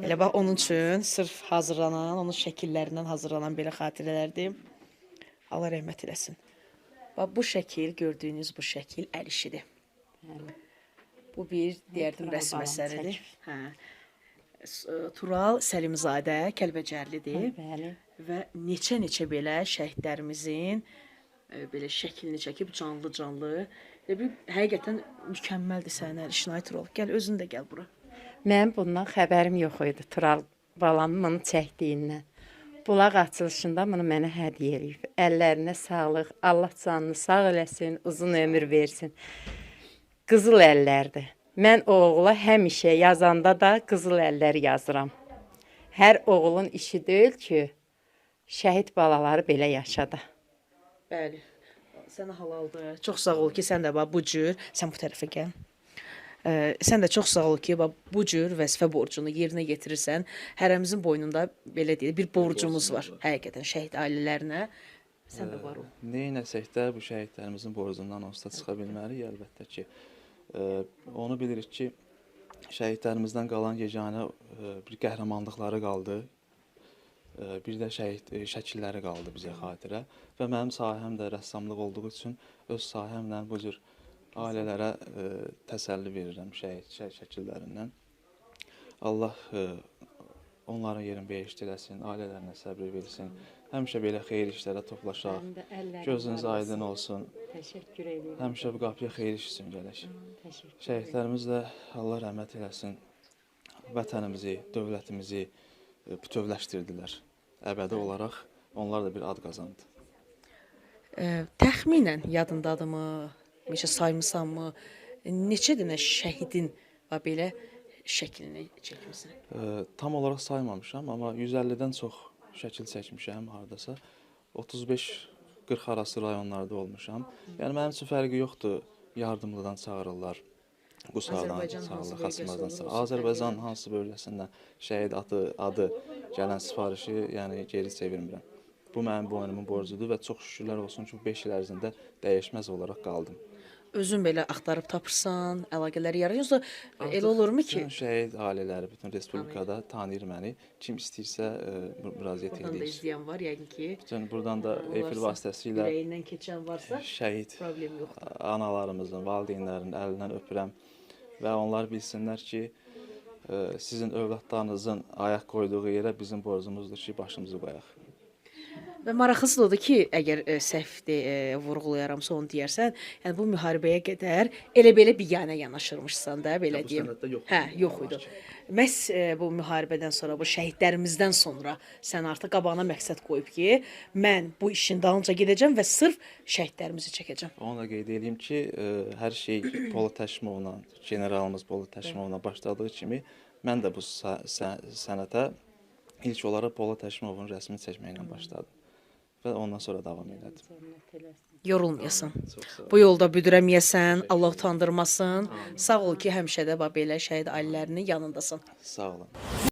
Elə bax onun üçün sırf hazırlanan, onun şəkillərindən hazırlanan belə xatirələrdir. Allah rəhmət eləsin. Bax bu şəkil, gördüyünüz bu şəkil əl işidir. Bu bir deyərdim rəsm əsəridir. Hə. Tural Səlimzadə Kəlbəcərlidir. Bəli. Və neçə-neçə belə şəhidlərimizin belə şəklini çəkib canlı-canlı. Bir həqiqətən mükəmməldir sənin əl işin, Tural. Gəl özün də gəl bura. Mənim bundan xəbərim yox idi Tural balamın bunu çəkdiyindən. Bulaq açılışında bunu mənə hədiyyə eləyib. Əllərinə sağlıq, Allah canını sağ eləsin, uzun ömür versin. Qızıl əllərdir. Mən oğula həmişə yazanda da qızıl əllər yazıram. Hər oğulun işi deyil ki, şəhid balaları belə yaşadı. Bəli. Sənə halaldır. Çox sağ ol ki, sən də bax bu cür, sən bu tərəfə gəl. Sən də çox sağ ol ki, bax bu cür vəzifə borcunu yerinə yetirirsən. Hərəmizin boynunda belə deyək, bir borcumuz var. Həqiqətən şəhid ailələrinə. Sən də var ol. Neynəsək də bu şəhidlərimizin borcundan onsuz da çıxa bilmərik, əlbəttə ki. Onu bilirik ki, şəhidlərimizdən qalan yeganə bir qəhrəmanlıqları qaldı. Bir də şəhid şəkilləri qaldı bizə xatirə. Və mənim sahəm də rəssamlıq olduğu üçün öz sahəmlə bu cür ailələrə təsəlli verirəm şəhid şəkillərindən. Allah onların yerini behişt eləsin, ailələrinə səbir versin. Həmişə belə xeyir işlərə toplaşaq. Gözünüz aydın olsun. Təşəkkür edirəm. Həmişə bu qapıya xeyir iş üçün gələk. Şəhidlərimiz də Allah rəhmət eləsin. Vətənimizi, dövlətimizi bütövləşdirdilər. Əbədi olaraq onlar da bir ad qazandı. Təxminən yadındadırmı? Neçə saymısanmı? Neçə dənə şəhidin belə şəklini çəkmisən? Tam olaraq saymamışam, amma 150-dən çox şəkil çəkmişəm hardasa. 35-40 arası rayonlarda olmuşam. Yəni mənim üçün fərqi yoxdur. Yardımlıdan çağırırlar. Qusardan, Sağlıq, Xasımlardan çağırırlar. Azərbaycan hansı bölgəsindən şəhid adı gələn sifarişi yəni geri çevirmirəm. Bu mənim boynumun borcudur və çox şükürlər olsun ki, 5 il ərzində dəyişməz olaraq qaldım. Özün belə axtarıb tapırsan, əlaqələri yaradırsan, elə olurmu ki? Bütün şəhid ailələri, bütün respublikada tanıyır məni. Kim istəyirsə müraciət edir. Buradan da izləyən var, yəqin ki. Bütün buradan da efir vasitəsilə ürəyindən keçən varsa, şəhid problem yoxdur. Analarımızın, valideynlərin əlindən öpürəm və onlar bilsinlər ki, sizin övladlarınızın ayaq qoyduğu yerə bizim borcumuzdur ki, başımızı qoyaq. Və maraqlısı da odur ki, əgər səhvdir, vurğulayaramsa onu deyərsən, yəni bu müharibəyə qədər elə-belə biganə yanaşırmışsan da, belə deyim. Bu sənətdə yox. Hə, yox idi. Məhz bu müharibədən sonra, bu şəhidlərimizdən sonra sən artıq qabağına məqsəd qoyub ki, mən bu işin dalınca gedəcəm və sırf şəhidlərimizi çəkəcəm. Onu da qeyd edeyim ki, hər şey Polad Təşimovla, generalımız Polad Təşimovla başladığı kimi, mən də bu sənətə ilk olaraq Polad Təşimovun rəsmini çəkməklə başladım. Və ondan sonra davam elədim. Yorulmayasan. Bu yolda büdürəməyəsən, Allah utandırmasın. Sağ ol ki, həmişə də belə şəhid ailələrinin yanındasın. Sağ olun.